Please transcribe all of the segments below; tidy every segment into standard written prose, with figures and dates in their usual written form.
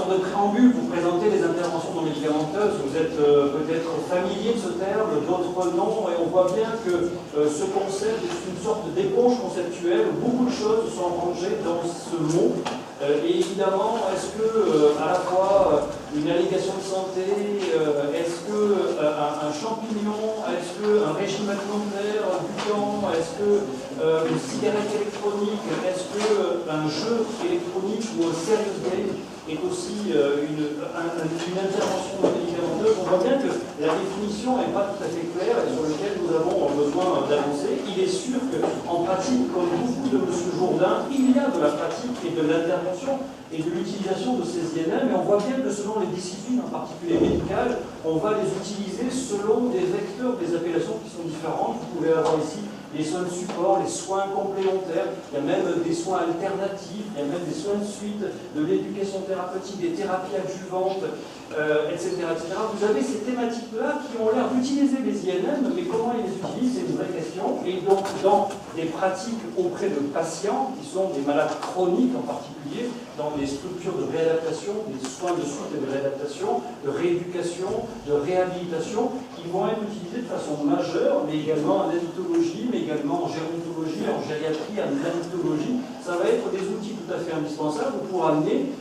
sorte de préambule pour présenter les interventions non médicamenteuses. Vous êtes peut-être familier de ce terme, d'autres non, et on voit bien que ce concept est une sorte d'éponge conceptuelle où beaucoup de choses sont rangées dans ce mot. Et évidemment, est-ce que à la fois une allégation de santé, est-ce que un champignon, est-ce qu'un régime alimentaire, du temps, est-ce que une cigarette électronique, est-ce qu'un jeu électronique ou un serious game est aussi une intervention médicamenteuse? On voit bien que la définition n'est pas tout à fait claire et sur laquelle nous avons besoin d'avancer. Il est sûr qu'en pratique, comme beaucoup de M. Jourdain, il y a de la pratique et de l'intervention et de l'utilisation de ces INM, mais on voit bien que selon les disciplines, en particulier médicales, on va les utiliser selon des vecteurs, des appellations qui sont différentes. Vous pouvez avoir ici les soins de support, les soins complémentaires, il y a même des soins alternatifs, il y a même des soins de suite, de l'éducation thérapeutique, des thérapies adjuvantes, etc., etc. Vous avez ces thématiques-là qui ont l'air d'utiliser les INM, mais comment ils les utilisent, c'est une vraie question. Et donc, dans des pratiques auprès de patients, qui sont des malades chroniques en particulier, dans des structures de réadaptation, des soins de suite et de réadaptation, de rééducation, de réhabilitation, qui vont être utilisés de façon majeure, mais également en addictologie, mais également en gérontologie, en gériatrie, en addictologie. Ça va être des outils tout à fait indispensables pour amener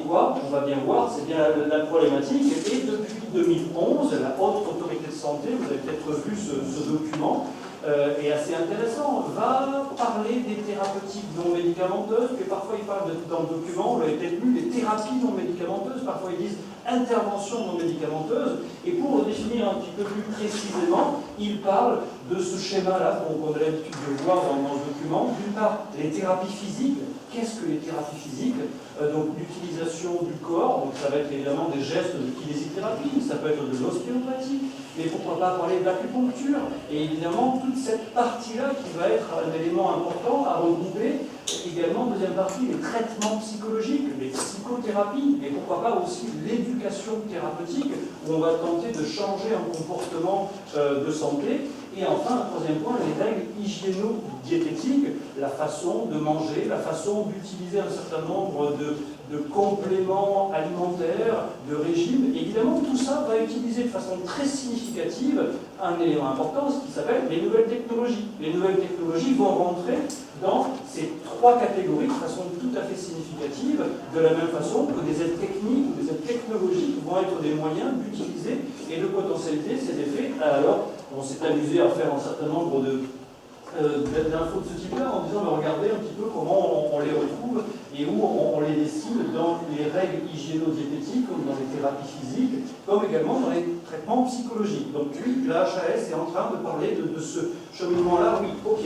quoi? On va bien voir, c'est bien la problématique. Et depuis 2011, la Haute Autorité de Santé, vous avez peut-être vu ce document, est assez intéressant, va parler des thérapeutiques non médicamenteuses, puis parfois ils parlent dans le document, vous l'avez peut-être lu, des thérapies non médicamenteuses, parfois ils disent intervention non médicamenteuse, et pour le définir un petit peu plus précisément, ils parlent de ce schéma-là qu'on a l'habitude de voir dans ce document. D'une part, les thérapies physiques. Qu'est-ce que les thérapies physiques? Donc l'utilisation du corps, donc ça va être évidemment des gestes de kinésithérapie, ça peut être de l'ostéopathie, mais pourquoi pas parler de l'acupuncture, et évidemment toute cette partie-là qui va être un élément important à regrouper. Également, deuxième partie, les traitements psychologiques, les psychothérapies, et pourquoi pas aussi l'éducation thérapeutique, où on va tenter de changer un comportement de santé. Et enfin, un troisième point, les règles hygiéno-diététiques, la façon de manger, la façon d'utiliser un certain nombre de compléments alimentaires, de régimes. Évidemment, tout ça va utiliser de façon très significative un élément important, ce qui s'appelle les nouvelles technologies. Les nouvelles technologies vont rentrer dans ces trois catégories de façon tout à fait significative, de la même façon que des aides techniques ou des aides technologiques vont être des moyens d'utiliser et de potentialiser ces effets. Alors, on s'est amusé à faire un certain nombre d'infos de ce type-là en disant, regardez un petit peu comment on les retrouve et où on les dessine dans les règles hygiéno-diététiques, comme dans les thérapies physiques, comme également dans les traitements psychologiques. Donc lui, la HAS est en train de parler de ce cheminement-là. Oui, ok.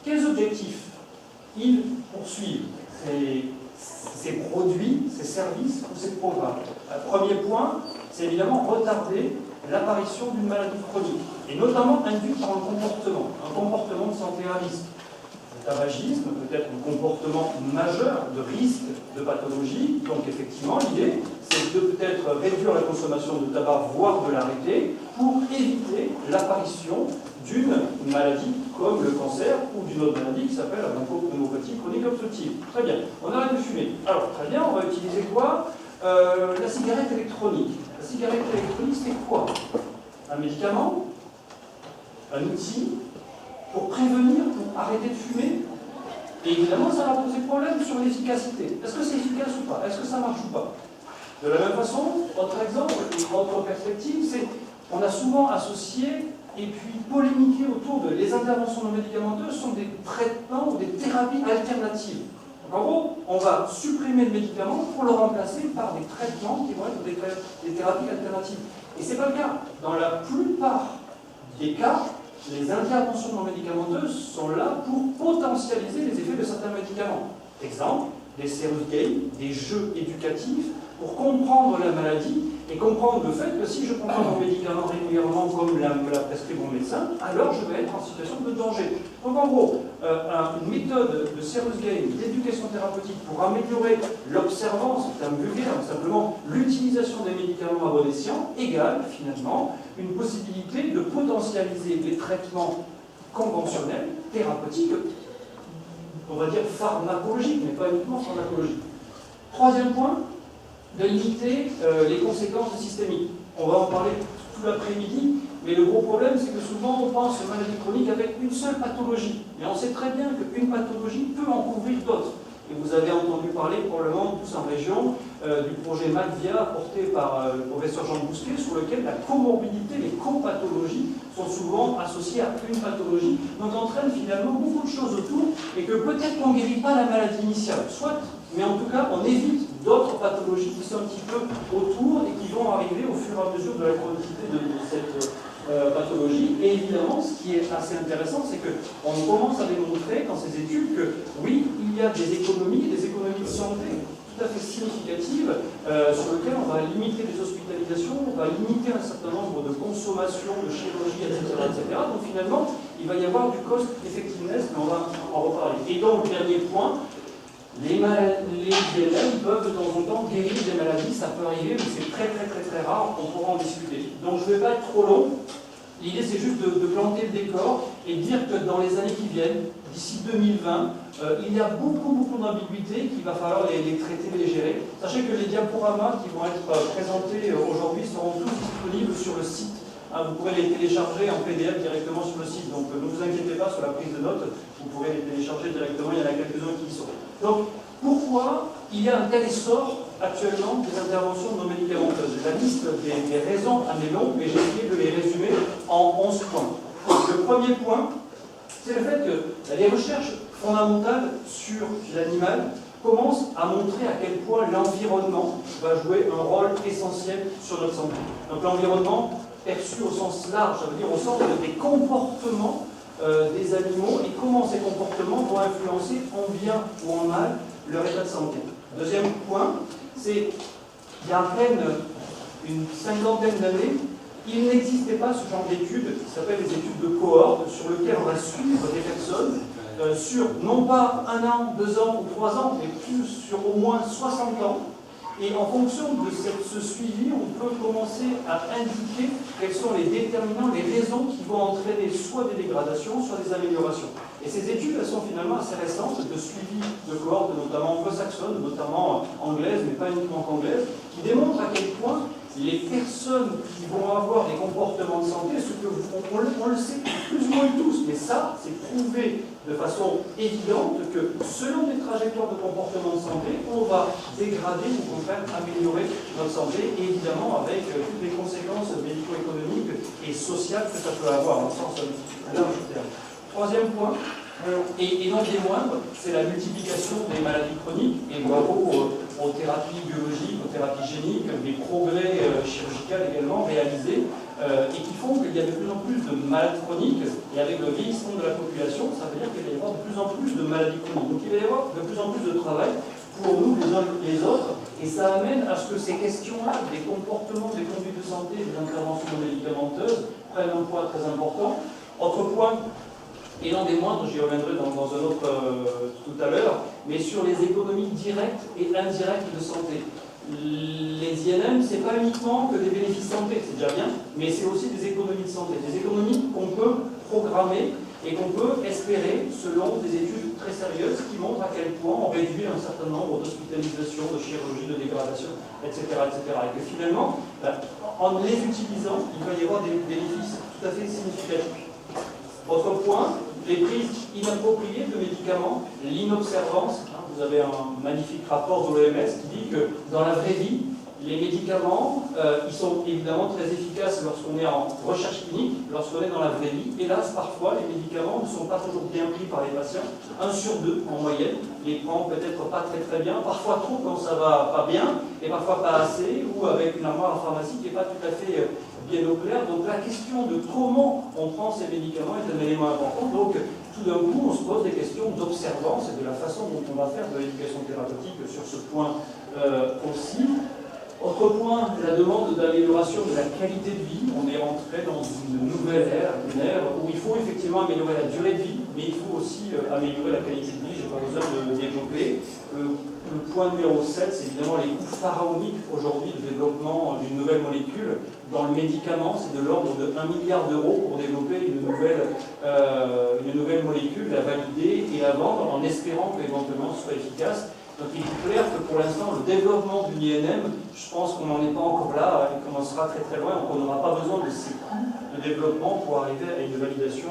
Quels objectifs ils poursuivent ces produits, ces services ou ces programmes? Premier point, c'est évidemment retarder l'apparition d'une maladie chronique, et notamment induite par un comportement de santé à risque. Le tabagisme peut être un comportement majeur de risque de pathologie, donc effectivement l'idée c'est de peut-être réduire la consommation de tabac, voire de l'arrêter, pour éviter l'apparition d'une maladie comme le cancer ou d'une autre maladie qui s'appelle la bronchopneumopathie chronique obstructive. Très bien, on arrête de fumer. Alors très bien, on va utiliser quoi? La cigarette électronique. La cigarette électronique, c'est quoi? Un médicament? Un outil pour prévenir, pour arrêter de fumer? Et évidemment, ça va poser problème sur l'efficacité. Est-ce que c'est efficace ou pas? Est-ce que ça marche ou pas? De la même façon, autre exemple, et autre perspective, c'est qu'on a souvent associé et puis polémiqué autour de les interventions non médicamenteuses sont des traitements ou des thérapies alternatives. En gros, on va supprimer le médicament pour le remplacer par des traitements qui vont être des thérapies alternatives. Et ce n'est pas le cas. Dans la plupart des cas, les interventions non médicamenteuses sont là pour potentialiser les effets de certains médicaments. Exemple, des serious games, des jeux éducatifs, pour comprendre la maladie et comprendre le fait que si je prends mon médicament régulièrement comme me l'a prescrit mon médecin, alors je vais être en situation de danger. Donc en gros, une méthode de serious game, d'éducation thérapeutique pour améliorer l'observance, c'est un vulgaire, simplement l'utilisation des médicaments à bon escient, égale finalement une possibilité de potentialiser les traitements conventionnels, thérapeutiques, on va dire pharmacologiques, mais pas uniquement pharmacologiques. Troisième point, de limiter les conséquences systémiques. On va en parler tout l'après-midi, mais le gros problème, c'est que souvent on pense aux maladies chroniques avec une seule pathologie. Mais on sait très bien qu'une pathologie peut en couvrir d'autres. Et vous avez entendu parler probablement tous en région du projet MACVIA porté par le professeur Jean Bousquet, sur lequel la comorbidité, les copathologies sont souvent associées à une pathologie, donc entraînent finalement beaucoup de choses autour, et que peut-être qu'on ne guérit pas la maladie initiale, soit, mais en tout cas on évite d'autres pathologies qui sont un petit peu autour et qui vont arriver au fur et à mesure de la chronicité de cette pathologie. Et évidemment, ce qui est assez intéressant, c'est qu'on commence à démontrer dans ces études que oui, il y a des économies de santé tout à fait significatives sur lesquelles on va limiter les hospitalisations, on va limiter un certain nombre de consommations, de chirurgie, etc., etc. Donc finalement, il va y avoir du cost effectiveness, mais on va en reparler. Et donc, le dernier point, les ILM peuvent de temps en temps guérir des maladies, ça peut arriver, mais c'est très rare, on pourra en discuter. Donc je ne vais pas être trop long, l'idée c'est juste de planter le décor et de dire que dans les années qui viennent, d'ici 2020, il y a beaucoup d'ambiguïtés qu'il va falloir les traiter, les gérer. Sachez que les diaporamas qui vont être présentés aujourd'hui seront tous disponibles sur le site. Vous pourrez les télécharger en PDF directement sur le site, donc ne vous inquiétez pas sur la prise de notes, vous pourrez les télécharger directement, il y en a quelques-uns qui y sont. Donc, pourquoi il y a un tel essor actuellement des interventions non médicamenteuses? La liste des raisons en est longue, mais j'ai essayé de les résumer en 11 points. Le premier point, c'est le fait que les recherches fondamentales sur l'animal commencent à montrer à quel point l'environnement va jouer un rôle essentiel sur notre santé. Donc l'environnement perçu au sens large, ça veut dire au sens des comportements des animaux et comment ces comportements vont influencer en bien ou en mal leur état de santé. Deuxième point, c'est qu'il y a à peine une cinquantaine d'années, il n'existait pas ce genre d'études qui s'appellent les études de cohorte, sur lesquelles on va suivre des personnes sur non pas 1 an, 2 ans ou 3 ans, mais plus sur au moins 60 ans. Et en fonction de ce suivi, on peut commencer à indiquer quels sont les déterminants, les raisons qui vont entraîner soit des dégradations, soit des améliorations. Et ces études, elles sont finalement assez récentes, de suivi de cohortes, notamment anglo-saxonnes, notamment anglaises, mais pas uniquement anglaises, qui démontrent à quel point les personnes qui vont avoir des comportements de santé, ce que on le sait plus ou moins tous, mais ça, c'est prouvé de façon évidente que selon des trajectoires de comportement de santé, on va dégrader ou au contraire améliorer notre santé, et évidemment avec toutes les conséquences médico-économiques et sociales que ça peut avoir, en sens large terme. Troisième point, et non des moindres, c'est la multiplication des maladies chroniques, et bravo aux thérapies biologiques, aux thérapies géniques, des progrès chirurgicaux également réalisés, et qui font qu'il y a de plus en plus de malades chroniques, et avec le vieillissement de la population, ça veut dire qu'il va y avoir de plus en plus de maladies chroniques. Donc il va y avoir de plus en plus de travail pour nous les uns les autres, et ça amène à ce que ces questions-là, des comportements, des conduites de santé, des interventions médicamenteuses, prennent un poids très important. Autre point, et non des moindres, j'y reviendrai dans un autre tout à l'heure, mais sur les économies directes et indirectes de santé. Les INM, ce n'est pas uniquement que des bénéfices santé, c'est déjà bien, mais c'est aussi des économies de santé, des économies qu'on peut programmer et qu'on peut espérer selon des études très sérieuses qui montrent à quel point on réduit un certain nombre d'hospitalisations, de chirurgie, de dégradation, etc., etc. Et que finalement, en les utilisant, il va y avoir des bénéfices tout à fait significatifs. Autre point, les prises inappropriées de médicaments, l'inobservance. Vous avez un magnifique rapport de l'OMS qui dit que dans la vraie vie, les médicaments, ils sont évidemment très efficaces lorsqu'on est en recherche clinique, lorsqu'on est dans la vraie vie. Hélas, parfois, les médicaments ne sont pas toujours bien pris par les patients. 1 sur 2 en moyenne les prend peut-être pas très bien, parfois trop quand ça va pas bien, et parfois pas assez, ou avec une armoire en pharmacie qui n'est pas tout à fait bien au clair. Donc la question de comment on prend ces médicaments est un élément important. Donc tout d'un coup, on se pose des questions d'observance et de la façon dont on va faire de l'éducation thérapeutique sur ce point aussi. Autre point, la demande d'amélioration de la qualité de vie. On est rentré dans une nouvelle ère, une ère où il faut effectivement améliorer la durée de vie, mais il faut aussi améliorer la qualité de vie. Je n'ai pas besoin de développer. Le point numéro 7, c'est évidemment les coûts pharaoniques aujourd'hui de développement d'une nouvelle molécule. Dans le médicament, c'est de l'ordre de 1 milliard d'euros pour développer une nouvelle molécule, la valider et la vendre en espérant qu'éventuellement ce soit efficace. Donc il est clair que pour l'instant, le développement d'une INM, je pense qu'on n'en est pas encore là, il commencera très très loin, donc on n'aura pas besoin de ces coûts de développement pour arriver à une validation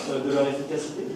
de leur efficacité.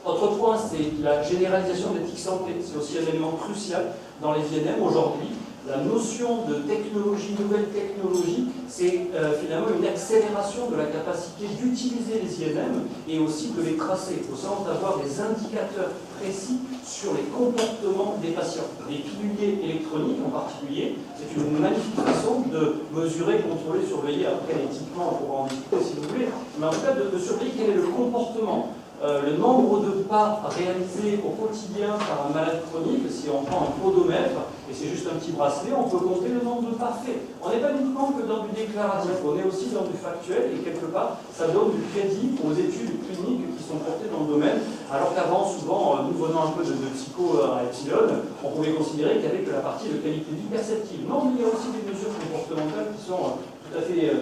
Autre point, c'est la généralisation d'éthique santé. C'est aussi un élément crucial dans les INM aujourd'hui. La notion de technologie, nouvelle technologie, c'est finalement une accélération de la capacité d'utiliser les INM et aussi de les tracer, au sens d'avoir des indicateurs précis sur les comportements des patients. Les piluliers électroniques en particulier, c'est une magnifique façon de mesurer, contrôler, surveiller, après éthiquement, on pourra en discuter si vous voulez, mais en tout cas de surveiller quel est le comportement. Le nombre de pas réalisés au quotidien par un malade chronique, si on prend un podomètre, et c'est juste un petit bracelet, on peut compter le nombre de pas faits. On n'est pas uniquement que dans du déclaratif, on est aussi dans du factuel, et quelque part, ça donne du crédit aux études cliniques qui sont portées dans le domaine, alors qu'avant, souvent, nous venant un peu de psycho à Epsilon, on pouvait considérer qu'il y avait que la partie de qualité de vie perceptible. Non, mais il y a aussi des mesures comportementales qui sont tout à fait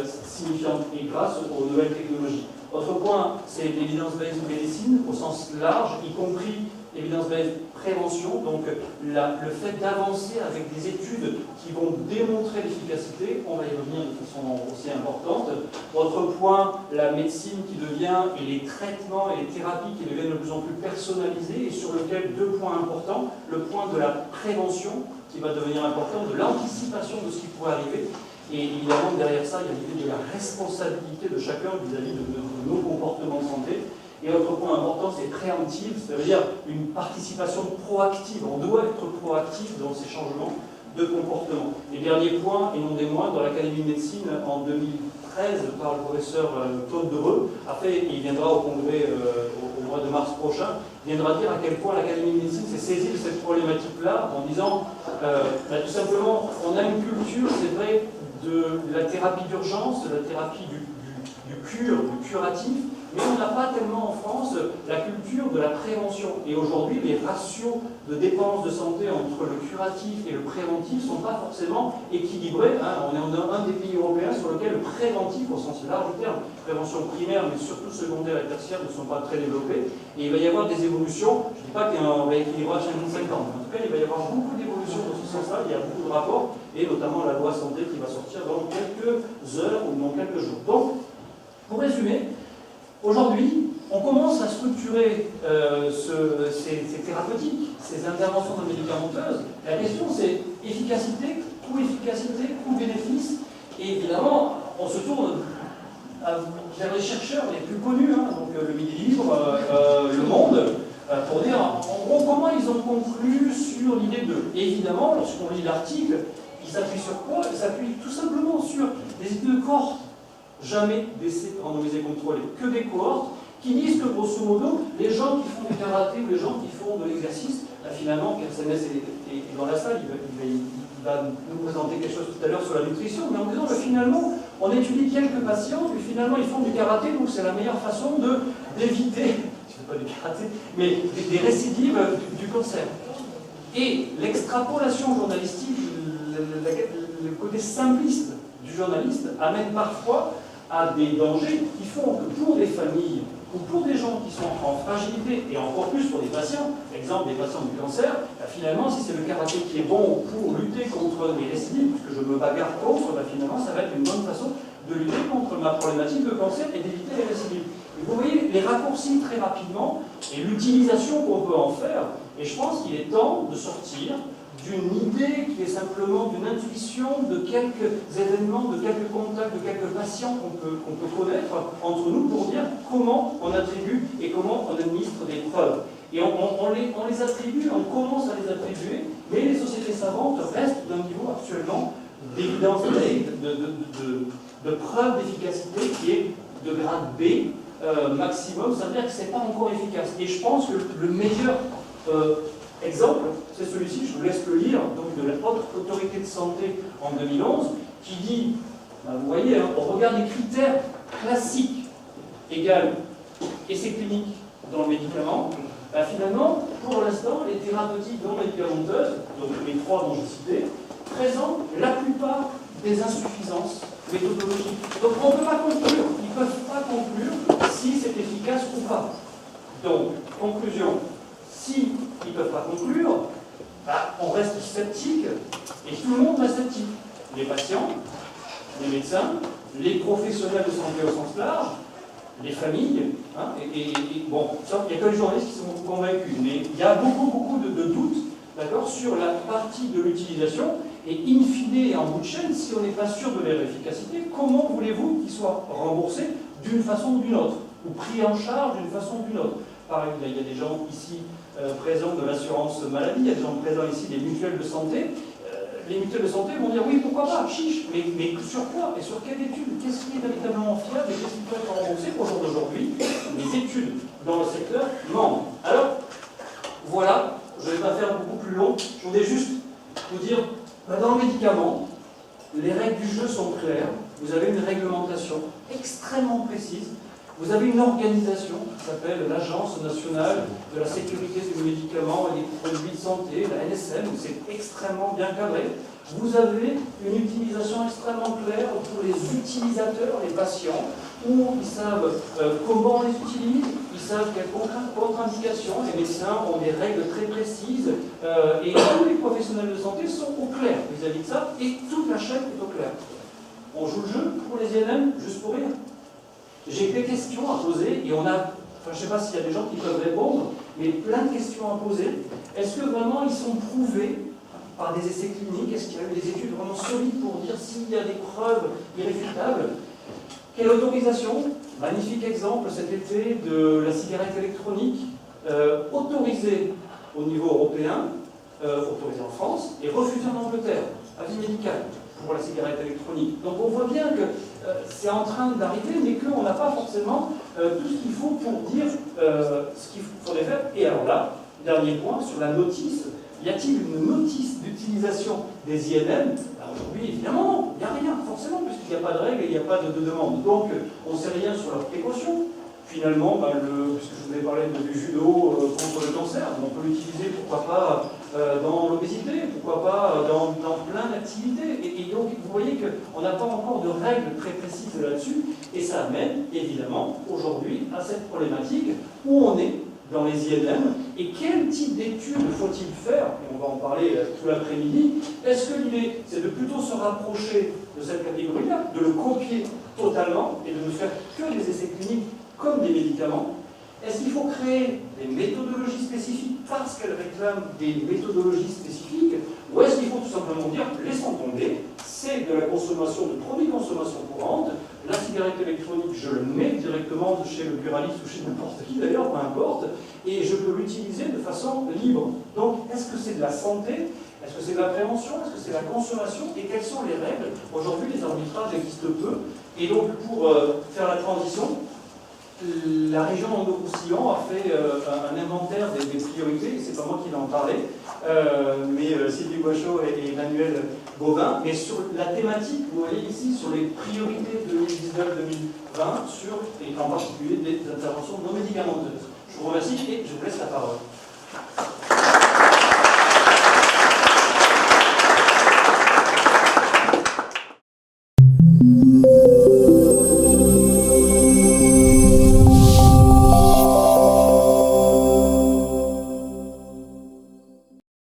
signifiantes, et grâce aux nouvelles technologies. Autre point, c'est l'évidence-based médecine au sens large, y compris l'évidence-based prévention, donc le fait d'avancer avec des études qui vont démontrer l'efficacité, on va y revenir de façon aussi importante. Autre point, la médecine qui devient, et les traitements et les thérapies qui deviennent de plus en plus personnalisés, et sur lequel deux points importants, le point de la prévention qui va devenir important, de l'anticipation de ce qui pourrait arriver. Et évidemment, derrière ça, il y a l'idée de la responsabilité de chacun vis-à-vis de nos comportements de santé. Et autre point important, c'est préemptive, ça veut dire une participation proactive. On doit être proactif dans ces changements de comportement. Et dernier point, et non des moindres, dans l'Académie de médecine, en 2013, par le professeur Claude Dereux, après, il viendra au congrès au mois de mars prochain, viendra dire à quel point l'Académie de médecine s'est saisie de cette problématique-là, en disant, tout simplement, on a une culture, c'est vrai, de la thérapie d'urgence, de la thérapie du curatif, mais on n'a pas tellement en France la culture de la prévention. Et aujourd'hui, les ratios de dépenses de santé entre le curatif et le préventif ne sont pas forcément équilibrés. On est un des pays européens sur lequel le préventif, au sens large du terme, prévention primaire, mais surtout secondaire et tertiaire, ne sont pas très développés. Et il va y avoir des évolutions, je ne dis pas qu'on va équilibrer à 50-50, mais en tout cas, il va y avoir beaucoup d'évolutions dans ce sens-là, il y a beaucoup de rapports, et notamment la loi santé qui va sortir dans quelques heures ou dans quelques jours. Donc, pour résumer, aujourd'hui, on commence à structurer ces thérapeutiques, ces interventions non médicamenteuses. La question, c'est efficacité, coût-bénéfice. Et évidemment, on se tourne vers les chercheurs les plus connus, donc le Midi Libre, le Monde, pour dire en gros comment ils ont conclu sur l'idée de. Et évidemment, lorsqu'on lit l'article, il s'appuie sur quoi? Il s'appuie tout simplement sur des études de cohortes. Jamais d'essais randomisés contrôlés, que des cohortes qui disent que grosso modo, les gens qui font du karaté ou les gens qui font de l'exercice, finalement, Kersenes est dans la salle, il va nous présenter quelque chose tout à l'heure sur la nutrition, mais en disant que finalement, on étudie quelques patients, puis finalement ils font du karaté, donc c'est la meilleure façon d'éviter, je ne sais pas du karaté, mais des récidives du cancer. Et l'extrapolation journalistique, le côté simpliste du journaliste amène parfois à des dangers qui font que pour des familles ou pour des gens qui sont en fragilité, et encore plus pour des patients, exemple des patients du cancer, finalement, si c'est le karaté qui est bon pour lutter contre les récidives, puisque je me bagarre contre, finalement, ça va être une bonne façon de lutter contre ma problématique de cancer et d'éviter les récidives. Et vous voyez les raccourcis très rapidement et l'utilisation qu'on peut en faire, et je pense qu'il est temps de sortir d'une idée qui est simplement d'une intuition de quelques événements, de quelques contacts, de quelques patients qu'on peut connaître entre nous pour dire comment on attribue et comment on administre des preuves. Et on les attribue, on commence à les attribuer, mais les sociétés savantes restent d'un niveau actuellement d'évidence, de preuve d'efficacité qui est de grade B maximum, ça veut dire que ce n'est pas encore efficace. Et je pense que le meilleur exemple, c'est celui-ci, je vous laisse le lire, donc de la Haute Autorité de Santé en 2011, qui dit, vous voyez, on regarde les critères classiques, égale essais cliniques dans le médicament, finalement, pour l'instant, les thérapeutiques non médicamenteuses, donc les trois dont j'ai cité, présentent la plupart des insuffisances méthodologiques. Donc on ne peut pas conclure, ils ne peuvent pas conclure si c'est efficace ou pas. Donc, conclusion, si ils ne peuvent pas conclure, bah, on reste sceptique, et tout le monde reste sceptique. Les patients, les médecins, les professionnels de santé au sens large, les familles, hein, bon, il n'y a que les journalistes qui sont convaincus, mais il y a beaucoup de doutes, d'accord, sur la partie de l'utilisation, et in fine, en bout de chaîne, si on n'est pas sûr de leur efficacité, comment voulez-vous qu'ils soient remboursés d'une façon ou d'une autre, ou pris en charge d'une façon ou d'une autre? Pareil, il y a des gens ici présents de l'assurance maladie, il y a des gens présents ici des mutuelles de santé. Les mutuelles de santé vont dire oui, pourquoi pas, chiche, mais sur quoi et sur quelle étude? Qu'est-ce qui est véritablement fiable et qu'est-ce qui peut être remboursé? Au jour d'aujourd'hui, les études dans le secteur mentent. Alors, voilà, je ne vais pas faire beaucoup plus long, je voudrais juste vous dire, dans le médicament, les règles du jeu sont claires, vous avez une réglementation extrêmement précise, vous avez une organisation qui s'appelle l'Agence nationale de la sécurité du médicament et des produits de santé, la NSM, où c'est extrêmement bien cadré. Vous avez une utilisation extrêmement claire pour les utilisateurs, les patients, où ils savent comment on les utilise, ils savent quelles contre-indications, les médecins ont des règles très précises, et tous les professionnels de santé sont au clair vis-à-vis de ça, et toute la chaîne est au clair. On joue le jeu pour les INM, juste pour rire. J'ai des questions à poser et on a, je ne sais pas s'il y a des gens qui peuvent répondre, mais plein de questions à poser. Est-ce que vraiment ils sont prouvés par des essais cliniques? Est-ce qu'il y a eu des études vraiment solides pour dire s'il y a des preuves irréfutables? Quelle autorisation? Magnifique exemple cet été de la cigarette électronique autorisée au niveau européen, autorisée en France et refusée en Angleterre, avis médical pour la cigarette électronique. Donc on voit bien que c'est en train d'arriver, mais qu'on n'a pas forcément tout ce qu'il faut pour dire ce qu'il faudrait faire. Et alors là, dernier point, sur la notice, y a-t-il une notice d'utilisation des INM? Aujourd'hui, évidemment, non, il n'y a rien, forcément, puisqu'il n'y a pas de règles et il n'y a pas de demande. Donc, on ne sait rien sur leurs précautions. Finalement, puisque je vous ai parlé du judo contre le cancer, on peut l'utiliser, pourquoi pas, dans l'obésité, pourquoi pas dans plein d'activités. Et donc, vous voyez qu'on n'a pas encore de règles très précises là-dessus, et ça amène, évidemment, aujourd'hui, à cette problématique où on est dans les INM, et quel type d'études faut-il faire? Et on va en parler tout l'après-midi. Est-ce que l'idée, c'est de plutôt se rapprocher de cette catégorie-là, de le copier totalement, et de ne faire que des essais cliniques comme des médicaments? Est-ce qu'il faut créer des méthodologies spécifiques parce qu'elles réclament des méthodologies spécifiques? Ou est-ce qu'il faut tout simplement dire, laissons tomber, c'est de la consommation, de produits de consommation courante, la cigarette électronique, je le mets directement chez le buraliste ou chez n'importe qui d'ailleurs, peu importe, et je peux l'utiliser de façon libre. Donc, est-ce que c'est de la santé? Est-ce que c'est de la prévention? Est-ce que c'est de la consommation? Et quelles sont les règles? Aujourd'hui, les arbitrages existent peu, et donc pour faire la transition, la région Languedoc-Roussillon a fait un inventaire des priorités, et c'est pas moi qui vais en parler, mais Sylvie Boichot et Emmanuel Bovin, mais sur la thématique, vous voyez ici, sur les priorités 2019-2020, et en particulier des interventions non médicamenteuses. Je vous remercie et je vous laisse la parole.